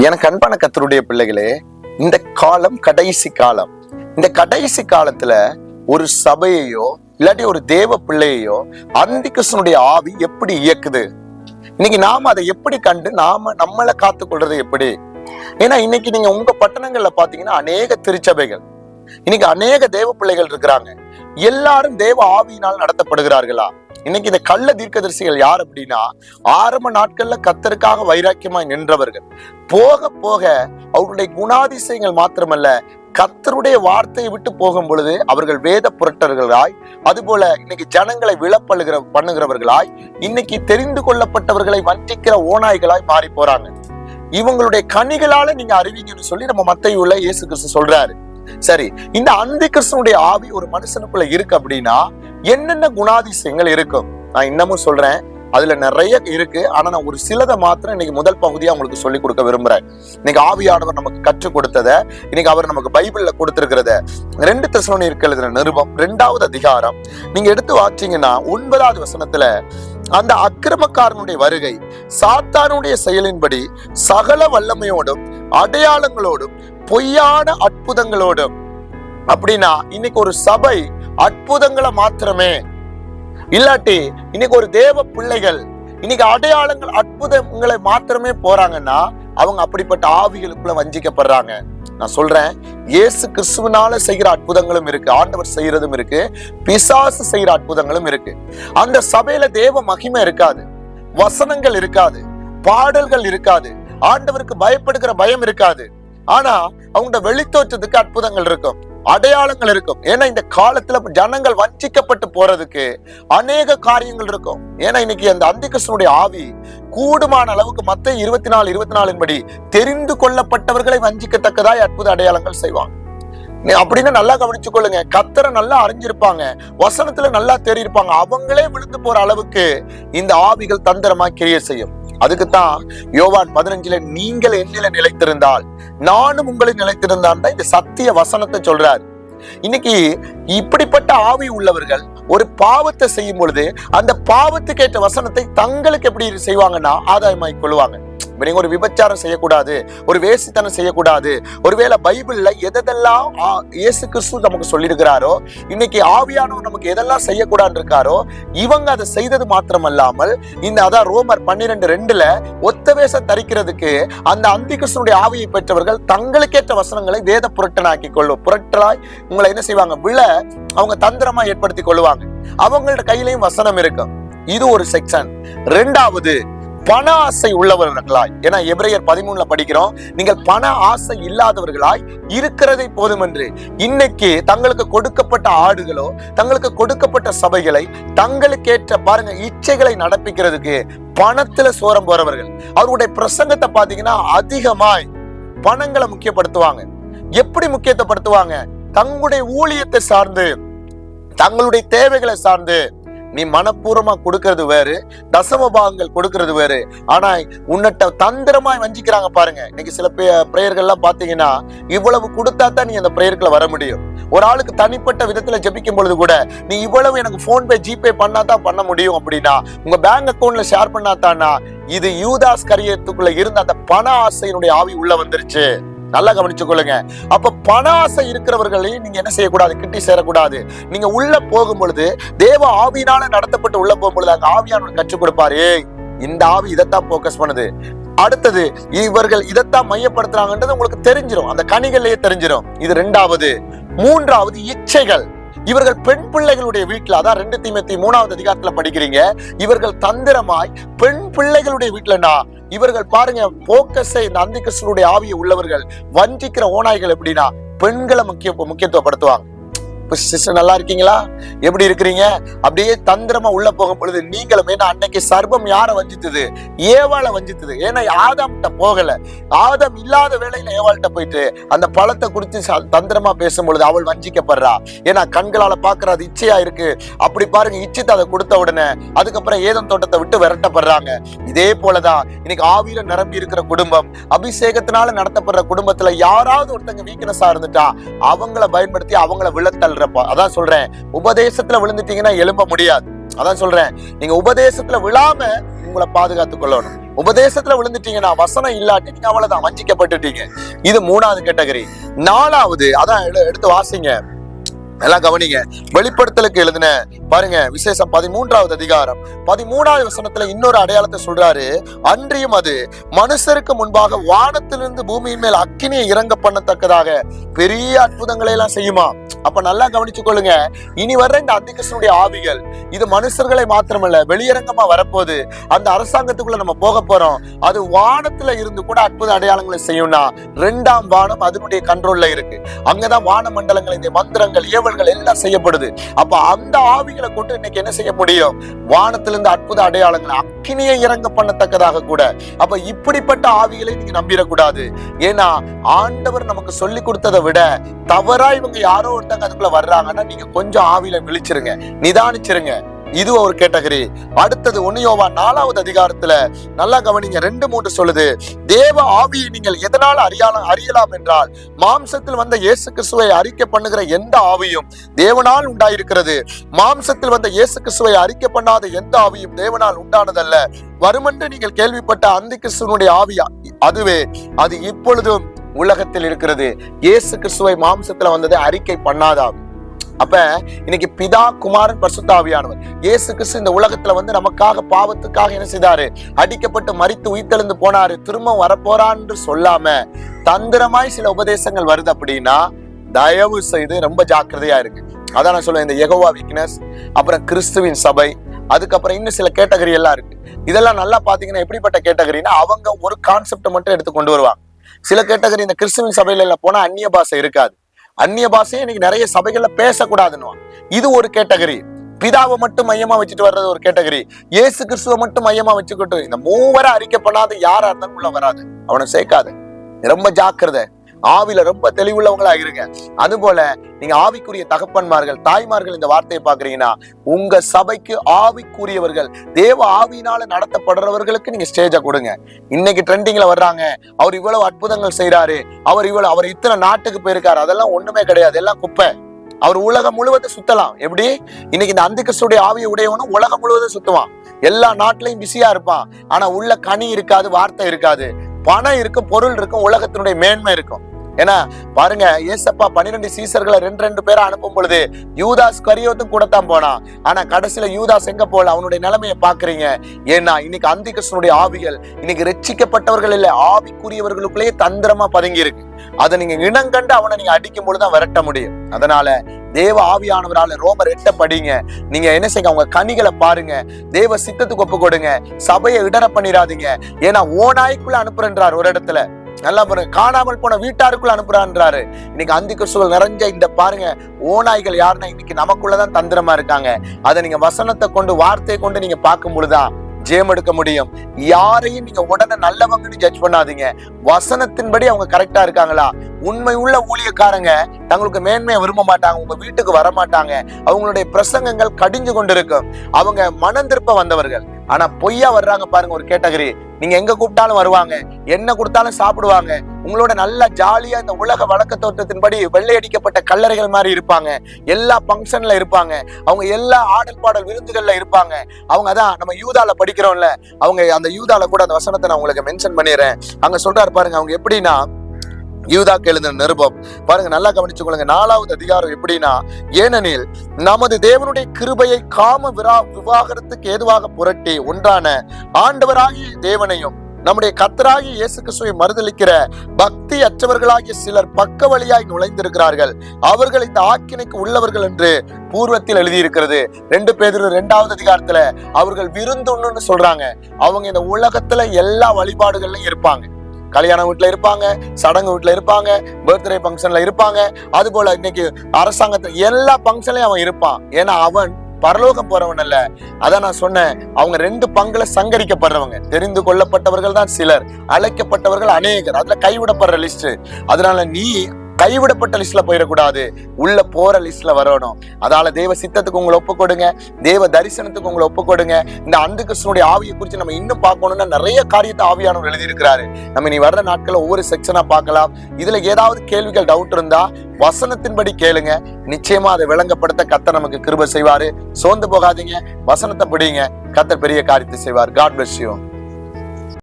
எனக்கு அன்பான கர்த்தருடைய பிள்ளைகளே, இந்த காலம் கடைசி காலம். இந்த கடைசி காலத்துல ஒரு சபையையோ இல்லாட்டி ஒரு தேவ பிள்ளையோ அந்தி கிறிஸ்துவனுடைய ஆவி எப்படி இயக்குது? இன்னைக்கு நாம அதை எப்படி கண்டு நம்மளை காத்துக்கொள்றது எப்படி? ஏன்னா இன்னைக்கு நீங்க உங்க பட்டணங்கள்ல பாத்தீங்கன்னா அநேக திருச்சபைகள், இன்னைக்கு அநேக தேவ பிள்ளைகள் இருக்கிறாங்க. எல்லாரும் தேவ ஆவியினால் நடத்தப்படுகிறார்களா? இன்னைக்கு இந்த கள்ள தீர்க்கதரிசிகள் யார் அப்படின்னா, ஆரம்ப நாட்கள்ல கர்த்தருக்காக வைராக்கியமாய் நின்றவர்கள். போக போக அவருடைய குணாதிசயங்கள் மாத்திரமல்ல, கர்த்தருடைய வார்த்தையை விட்டு போகும் பொழுது அவர்கள் வேத புரட்டர்களாய், அதுபோல இன்னைக்கு ஜனங்களை பண்ணுகிறவர்களாய், இன்னைக்கு தெரிந்து கொள்ளப்பட்டவர்களை வஞ்சிக்கிற ஓநாய்களாய் மாறி போறாங்க. இவங்களுடைய கனிகளால நீங்க அறிவிங்கன்னு சொல்லி நம்ம மத்தேயுல இயேசு கிறிஸ்து சொல்றாரு. சரி, இந்த அந்தி கிறிஸ்துவனுடைய ஆவி ஒரு மனுஷனுக்குள்ள இருக்கு அப்படின்னா என்னென்ன குணாதிசயங்கள் இருக்கும்? நான் இன்னமும் சொல்றேன், அதுல நிறைய இருக்கு. ஆனா நான் ஒரு சிலதை மாத்திரம் இன்னைக்கு முதல் பகுதியா உங்களுக்கு சொல்லி கொடுக்க விரும்புறேன். இன்னைக்கு ஆவியானவர் நமக்கு கற்றுக் கொடுத்தத, இன்னைக்கு அவர் நமக்கு பைபிள்ல கொடுத்திருக்கிறத 2 தெசலோனிக்கேயர் எழுதின நிருபம் 2வது அதிகாரம் நீங்க எடுத்து வாசிச்சீங்கன்னா 9வது வசனத்துல, அந்த அக்கிரமக்காரனுடைய வருகை சாத்தானுடைய செயலின்படி சகல வல்லமையோடும் அடையாளங்களோடும் பொய்யான அற்புதங்களோடும். அப்படின்னா இன்னைக்கு ஒரு சபை அற்புதங்களை மாத்திரமே இல்லாட்டி, இன்னைக்கு ஒரு தேவ பிள்ளைகள் இன்னைக்கு அடையாளங்கள் அற்புதங்களை மாத்திரமே போறாங்கன்னா அவங்க அப்படிப்பட்ட ஆவிகளுக்குள்ள வஞ்சிக்கப்படுறாங்க. நான் சொல்றேன், இயேசு கிறிஸ்துவினால செய்கிற அற்புதங்களும் இருக்கு, ஆண்டவர் செய்யறதும் இருக்கு, பிசாசு செய்யற அற்புதங்களும் இருக்கு. அந்த சபையில தேவ மகிமை இருக்காது, வசனங்கள் இருக்காது, பாடல்கள் இருக்காது, ஆண்டவருக்கு பயப்படுகிற பயம் இருக்காது. ஆனா அவங்க வெளித்தோற்றத்துக்கு அற்புதங்கள் இருக்கும், அடையாளங்கள் இருக்கும். ஏன்னா இந்த காலத்துல ஜனங்கள் வஞ்சிக்கப்பட்டு போறதுக்கு அநேக காரியங்கள் இருக்கும். ஏன்னா இன்னைக்கு அந்த அந்தி கிறிஸ்துவனுடைய ஆவி கூடுமான அளவுக்கு மத்தேயு 24:24 படி தெரிந்து கொள்ளப்பட்டவர்களை வஞ்சிக்கத்தக்கதாய் அற்புத அடையாளங்கள் செய்வாங்க. அப்படின்னு நல்லா கவனிச்சு கொள்ளுங்க. கர்த்தரை நல்லா அறிஞ்சிருப்பாங்க, வசனத்துல நல்லா தெரியிருப்பாங்க, அவங்களே விழுந்து போற அளவுக்கு இந்த ஆவிகள் தந்திரமா கிரியை செய்யும். அதுக்குத்தான் யோவான் 15 நீங்கள் என்னில நிலைத்திருந்தால் நானும் உங்களில் நிலைத்திருந்தான் இந்த சத்திய வசனத்தை சொல்றாரு. இன்னைக்கு இப்படிப்பட்ட ஆவி உள்ளவர்கள் ஒரு பாவத்தை செய்யும் பொழுது அந்த பாவத்துக்கு ஏற்ற வசனத்தை தங்களுக்கு எப்படி செய்வாங்கன்னா ஆதாயமாய் கொள்ளுவாங்க. நீங்க ஒரு விபச்சாரம் செய்யக்கூடாது, ஒரு வேசித்தனம் செய்யக்கூடாது, ஒருவேளை பைபிள்ல எதெல்லாம் இயேசு கிறிஸ்து நமக்கு சொல்லியிருக்கிறாரோ, இன்னைக்கு ஆவியானவர் நமக்கு எதெல்லாம் செய்யக்கூடாது இருக்காரோ, இவங்க அதை செய்தது மாத்திரமல்லாமல் இந்த அதான் ரோமர் 12:2 ஒத்த வேஷம் தரிக்கிறதுக்கு அந்த அந்தி கிறிஸ்துவனுடைய ஆவியை பெற்றவர்கள் தங்களுக்கேற்ற வசனங்களை வேத புரட்டனாக்கி கொள்ளும். புரட்டலாய் உங்களை என்ன செய்வாங்க, அவங்க தந்திரமா ஏற்படுத்தி கொள்ளுவாங்க. அவங்களோட கையிலையும் வசனம் இருக்கும். இது ஒரு செக்ஷன். 2வது, பண ஆசை உள்ளவர்களாய். ஏன்னா எபிரேயர் 13 படிக்கிறோம், நீங்கள் பண ஆசை இல்லாதவர்களாய் இருக்கிறதை போதும் என்று. இன்னைக்கு தங்களுக்கு கொடுக்கப்பட்ட ஆடுகளோ, தங்களுக்கு கொடுக்கப்பட்ட சபைகளை தங்களுக்கேற்ற பாருங்க இச்சைகளை நடப்பிக்கிறதுக்கு பணத்துல சோரம் போறவர்கள். அவருடைய பிரசங்கத்தை பாத்தீங்கன்னா அதிகமாய் பணங்களை முக்கியப்படுத்துவாங்க. எப்படி முக்கியத்துவப்படுத்துவாங்க? தங்களுடைய ஊழியத்தை சார்ந்து, தங்களுடைய தேவைகளை சார்ந்து. நீ மனப்பூர்வமா கொடுக்கறது வேறு, தசம பாகங்கள் கொடுக்கறது வேறு. ஆனா உன்னிட்ட தந்திரமாய் வஞ்சிக்கிறாங்க பாருங்க. இன்னைக்கு சில பிரேயர்கள்லாம் பாத்தீங்கன்னா இவ்வளவு கொடுத்தா தான் நீ அந்த பிரேயர்களை வர முடியும். ஒரு ஆளுக்கு தனிப்பட்ட விதத்துல ஜெபிக்கும் பொழுது கூட நீ இவ்வளவு எனக்கு போன்பே ஜிபே பண்ணாதான் பண்ண முடியும் அப்படின்னா, உங்க பேங்க் அக்கௌண்ட்ல ஷேர் பண்ணாதானா, இது யூதாஸ் கரியத்துக்குள்ள இருந்த அந்த பண ஆசையினுடைய ஆவி உள்ள வந்துருச்சு. நல்லா கவனிச்சு கொள்ளுங்க. அப்ப பண ஆசை இருக்கிறவர்களையும் நீங்க என்ன செய்யக்கூடாது, கிட்டி சேரக்கூடாது. நீங்க உள்ள போகும் பொழுது தேவ ஆவியினால நடத்தப்பட்டு உள்ள போகும் பொழுது அங்க ஆவியானவர் கற்றுக் கொடுப்பாரு, இந்த ஆவி இதைத்தான் போக்கஸ் பண்ணுது, அடுத்தது இவர்கள் இதைத்தான் மையப்படுத்துறாங்கன்றது உங்களுக்கு தெரிஞ்சிடும், அந்த கனிகள்லயே தெரிஞ்சிடும். இது 2வது. 3வது, இச்சைகள். இவர்கள் பெண் பிள்ளைகளுடைய வீட்டுல, அதான் 2 தீமோத்தேயு 3வது அதிகாரத்துல படிக்கிறீங்க, இவர்கள் தந்திரமாய் பெண் பிள்ளைகளுடைய வீட்டுலனா இவர்கள் பாருங்க போக்கஸை இந்த அந்தி கிறிஸ்துவனுடைய ஆவியை உள்ளவர்கள் வஞ்சிக்கிற ஓநாய்கள் எப்படின்னா பெண்களை முக்கியத்துவப்படுத்துவாங்க. சிஸ்டர் நல்லா இருக்கீங்களா, எப்படி இருக்கிறீங்க, அப்படியே தந்திரமா உள்ள போகும் பொழுது நீங்களும். ஏன்னா அன்னைக்கு சர்ப்பம் யாரை வஞ்சித்தது? ஏவாளை வஞ்சித்தது. ஏன்னா ஆதாம்கிட்ட போகல, ஆதாம் இல்லாத வேளையில ஏவாள்கிட்ட போயிட்டு அந்த பழத்தை குறித்து தந்திரமா பேசும் பொழுது அவள் வஞ்சிக்கப்படுறா. ஏன்னா கண்களால பாக்குற அது இச்சையா இருக்கு. அப்படி பாருங்க, இச்சித்து அதை கொடுத்த உடனே அதுக்கப்புறம் ஏதேன் தோட்டத்தை விட்டு விரட்டப்படுறாங்க. இதே போலதான் இன்னைக்கு ஆவியில நிரம்பி இருக்கிற குடும்பம், அபிஷேகத்தினால நடத்தப்படுற குடும்பத்துல யாராவது ஒருத்தங்க வீக்னஸா இருந்துட்டா அவங்கள பயன்படுத்தி அவங்கள விழத்தல். அதான் சொல்றேன், உபதேசத்துல விழுந்துட்டீங்கன்னா எழும்ப முடியாது. அதான் சொல்றேன், நீங்க உபதேசத்துல விழாம உங்களை பாதுகாத்துக் கொள்ளணும். உபதேசத்துல விழுந்துட்டீங்கன்னா, வசனம் இல்லாட்டி நீங்க அவ்வளவுதான், வஞ்சிக்கப்பட்டுட்டீங்க. இது 3வது கேட்டகரி. 4வது, அதான் எடுத்து வாசிங்க, எல்லாம் கவனிங்க. வெளிப்படுத்தலுக்கு எழுதின பாருங்க விசேஷம் 13வது அதிகாரம் 13வது வசனத்துல இன்னொரு அடையாளத்தை சொல்றாரு. அன்றியும் அது மனுஷருக்கு முன்பாக வானத்திலிருந்து பூமியின் மேல் அக்கினியை இறங்க பண்ணத்தக்கதாக பெரிய அற்புதங்களை எல்லாம் செய்யுமா. அப்ப நல்லா கவனிச்சு கொள்ளுங்க, இனி வர்ற இந்த அந்திகிறிஸ்துவினுடைய ஆவிகள் இது மனுஷர்களை மாத்திரமல்ல, வெளியரங்கமா வரப்போகுது. அந்த அரசாங்கத்துக்குள்ள நம்ம போக போறோம். அது வானத்துல இருந்து கூட அற்புத அடையாளங்களை செய்யும்னா, 2ஆம் வானம் அதனுடைய கண்ட்ரோல்ல இருக்கு. அங்கதான் வான மண்டலங்கள், இந்த மந்திரங்கள், ஏவல்கள் எல்லாம் செய்யப்படுது. அப்ப அந்த ஆவிகளை கொண்டு இன்னைக்கு என்ன செய்ய முடியும்? வானத்திலிருந்து அற்புத அடையாளங்கள், அக்கினியை இறங்க பண்ணத்தக்கதாக கூட. அப்ப இப்படிப்பட்ட ஆவிகளை நீங்க நம்பிடக்கூடாது. ஏன்னா ஆண்டவர் நமக்கு சொல்லி கொடுத்ததை விட தவறா இவங்க யாரோ ஒருத்தங்க அதுக்குள்ள வர்றாங்கன்னா, நீங்க கொஞ்சம் ஆவியில விழிச்சிருங்க, நிதானிச்சிருங்க. இது ஒரு கேட்டகரி. அடுத்தது 1 யோவான் 4வது அதிகாரத்துல நல்லா கவனிங்க, 2-3 சொல்லுது. தேவ ஆவியை நீங்கள் எதனால் அறியலாம் என்றால், மாம்சத்தில் வந்த இயேசு கிறிஸ்துவை அறிக்கை பண்ணுகிற எந்த ஆவியும் தேவனால் உண்டாயிருக்கிறது. மாம்சத்தில் வந்த இயேசு கிறிஸ்துவை அறிக்கை பண்ணாத எந்த ஆவியும் தேவனால் உண்டானதல்ல. வருமென்று நீங்கள் கேள்விப்பட்ட அந்திகிறிஸ்துவினுடைய ஆவி அதுவே, அது இப்பொழுதும் உலகத்தில் இருக்கிறது. இயேசு கிறிஸ்துவை மாம்சத்துல வந்ததை அறிக்கை பண்ணாதா. அப்ப இன்னைக்கு பிதா, குமாரன், பரிசுத்த ஆவியானவர், இயேசு கிறிஸ்து இந்த உலகத்துல வந்து நமக்காக பாவத்துக்காக என்ன செய்தாரு? அடிக்கப்பட்டு மரித்து உயிர்த்தெழுந்து போனாரு. திரும்ப வரப்போறான்னு சொல்லாம தந்திரமாய் சில உபதேசங்கள் வருது அப்படின்னா, தயவு செய்து ரொம்ப ஜாக்கிரதையா இருக்கு. அதான் நான் சொல்லுவேன், இந்த யெகோவா விட்னஸ், அப்புறம் கிறிஸ்துவின் சபை, அதுக்கப்புறம் இன்னும் சில கேட்டகரி எல்லாம் இருக்கு. இதெல்லாம் நல்லா பாத்தீங்கன்னா எப்படிப்பட்ட கேட்டகரினா, அவங்க ஒரு கான்செப்டை மட்டும் எடுத்து கொண்டு வருவாங்க. சில கேட்டகரி, இந்த கிறிஸ்துவின் சபையில எல்லாம் போனா அந்நிய பாஷை இருக்காது. அந்நிய பாஷையை இன்னைக்கு நிறைய சபைகள்ல பேசக்கூடாதுன்னு. இது ஒரு கேட்டகரி. பிதாவை மட்டும் மையமா வச்சுட்டு வர்றது ஒரு கேட்டகரி. இயேசு கிறிஸ்துவை மட்டும் மையமா வச்சுக்கிட்டு இந்த 3 அறிக்கை பண்ணாத யாரா இருந்தாலும் உள்ள வராது, அவனை சேர்க்காது. ரொம்ப ஜாக்கிரதை. ஆவில ரொம்ப தெளிவுள்ளவங்களா இருங்க. அதுபோல நீங்க ஆவிக்குரிய தகப்பன்மார்கள், தாய்மார்கள் இந்த வார்த்தையை பாக்குறீங்கன்னா, உங்க சபைக்கு ஆவிக்குரியவர்கள், தேவ ஆவியினால நடத்தப்படுறவர்களுக்கு நீங்க ஸ்டேஜை கொடுங்க. இன்னைக்கு ட்ரெண்டிங்ல வர்றாங்க, அவர் இவ்வளவு அற்புதங்கள் செய்யறாரு, அவர் இத்தனை நாட்டுக்கு போயிருக்காரு, அதெல்லாம் ஒண்ணுமே கிடையாது, எல்லாம் குப்பை. அவர் உலகம் முழுவதும் சுத்தலாம். எப்படி? இன்னைக்கு இந்த அந்திகிறிஸ்துவினுடைய ஆவியை உடையவனும் உலகம் முழுவதும் சுத்துவான். எல்லா நாட்டிலையும் பிஸியா இருப்பான். ஆனா உள்ள கனி இருக்காது, வார்த்தை இருக்காது. பணம் இருக்கும், பொருள் இருக்கும், உலகத்தினுடைய மேன்மை இருக்கும். ஏன்னா பாருங்க, ஏசப்பா 12 சீசர்களை 2 பேரை அனுப்பும் பொழுது யூதாஸ் கரியோத்தும் கூட தான் போனான். ஆனா கடைசியில யூதாஸ் எங்க போல, அவனுடைய நிலைமையை பாக்குறீங்க. ஏன்னா இன்னைக்கு அந்திகிறிஸ்துவினுடைய ஆவிகள் இன்னைக்கு ரட்சிக்கப்பட்டவர்கள் இல்ல, ஆவிக்குரியவர்களுக்குள்ளேயே தந்திரமா பதுங்கி இருக்கு. அதை நீங்க இனங்கண்டு அவனை நீங்க அடிக்கும் பொழுதுதான் விரட்ட முடியும். அதனால தேவ ஆவியானவரால ரோமர் 8 படிங்க. நீங்க என்ன செய்யுங்க, உங்க கனிகளை பாருங்க, தேவ சித்தத்துக்கு ஒப்பு கொடுங்க, சபையை இடர பண்ணிடாதீங்க. ஏன்னா ஓநாய்க்குள்ள அனுப்புறன்றார் ஒரு இடத்துல, நல்லா பாருங்க, காணாமல் போன வீட்டாருக்குள்ள அனுப்புறான்றாரு. இன்னைக்கு அந்திகிறிஸ்துகள் நிறைஞ்ச இந்த பாருங்க ஓநாய்கள் யாருன்னா இன்னைக்கு நமக்குள்ளதான் தந்திரமா இருக்காங்க. அதை நீங்க வசனத்தை கொண்டு, வார்த்தையை கொண்டு நீங்க பார்க்கும் பொழுதுதான் ஜெயம் எடுக்க முடியும். யாரையும் நீங்க உடனே நல்லவங்கன்னு ஜட்ஜ் பண்ணாதீங்க. வசனத்தின்படி அவங்க கரெக்டா இருக்காங்களா? உண்மை உள்ள ஊழியக்காரங்க தங்களுக்கு மேன்மையை விரும்ப மாட்டாங்க, உங்க வீட்டுக்கு வர மாட்டாங்க. அவங்களுடைய பிரசங்கங்கள் கடிஞ்சு கொண்டு இருக்கும். அவங்க மனம் திருப்ப வந்தவர்கள். ஆனா பொய்யா வர்றாங்க பாருங்க ஒரு கேட்டகரி. நீங்க எங்க கூப்பிட்டாலும் வருவாங்க, என்ன கொடுத்தாலும் சாப்பிடுவாங்க, உங்களோட நல்லா ஜாலியா இந்த உலக வழக்க தோற்றத்தின்படி வெள்ளையடிக்கப்பட்ட கல்லறைகள் மாதிரி இருப்பாங்க. எல்லா பங்கன்ல இருப்பாங்க, அவங்க எல்லா ஆடல் பாடல் விருந்துகள்ல இருப்பாங்க. அவங்க அதான் நம்ம யூதால படிக்கிறோம்ல, அவங்க அந்த யூதால கூட அந்த வசனத்தை நான் உங்களுக்கு மென்ஷன் பண்ணிடுறேன். அங்க சொல்றாரு பாருங்க, அவங்க எப்படின்னா, யூதாக்கு எழுதின நிருபம் பாருங்க, நல்லா கவனிச்சுக்கொள்ளுங்க. 4வது அதிகாரம் எப்படின்னா, ஏனெனில் நமது தேவனுடைய கிருபையை காம விவாகரத்துக்கு ஏதுவாக புரட்டி ஒன்றான ஆண்டவராகிய தேவனையும் நம்முடைய கர்த்தராகிய இயேசு கிறிஸ்துவை மறுதலிக்கிற பக்தி அற்றவர்களாகிய சிலர் பக்க வழியாய் நுழைந்திருக்கிறார்கள். அவர்கள் இந்த ஆக்கினைக்கு உள்ளவர்கள் என்று பூர்வத்தில் எழுதியிருக்கிறது. 2 பேதுரு 2வது அதிகாரத்துல அவர்கள் விருந்துன்னு சொல்றாங்க. அவங்க இந்த உலகத்துல எல்லா வழிபாடுகள்லயும் இருப்பாங்க. கல்யாண வீட்டுல இருப்பாங்க, சடங்கு வீட்டுல இருப்பாங்க, பர்த்டே பங்கன்ல இருப்பாங்க. அது போல இன்னைக்கு அரசாங்கத்துல எல்லா பங்கன்லயும் அவன் இருப்பான். ஏன்னா அவன் பரலோகம் போறவன் அல்ல. அதான் நான் சொன்னேன், அவங்க 2 பங்குல சங்கரிக்கப்படுறவங்க. தெரிந்து கொள்ளப்பட்டவர்கள் தான் சிலர், அழைக்கப்பட்டவர்கள் அநேகர். அதுல கைவிடப்படுற லிஸ்ட். அதனால நீ கைவிடப்பட்ட லிஸ்ட்ல போயிடக்கூடாது, உள்ள போற லிஸ்ட்ல வரணும். அதால தேவ சித்தத்துக்கு உங்களை ஒப்பு கொடுங்க, தேவ தரிசனத்துக்கு உங்களை ஒப்பு கொடுங்க. இந்த அந்த கிறிஸ்துனுடைய ஆவியை குறித்து நம்ம இன்னும் பார்க்கணும்னா நிறைய காரியத்தை ஆவியானவர் எழுதி இருக்கிறாரு. நம்ம இனி வர்ற நாட்களை ஒவ்வொரு செக்ஷனா பார்க்கலாம். இதுல ஏதாவது கேள்விகள், டவுட் இருந்தா வசனத்தின்படி கேளுங்க. நிச்சயமா அதை விளங்கப்படுத்த கர்த்தர் நமக்கு கிருபை செய்வாரு. சோர்ந்து போகாதீங்க, வசனத்தை பிடிங்க. கர்த்தர் பெரிய காரியத்தை செய்வார். God bless you.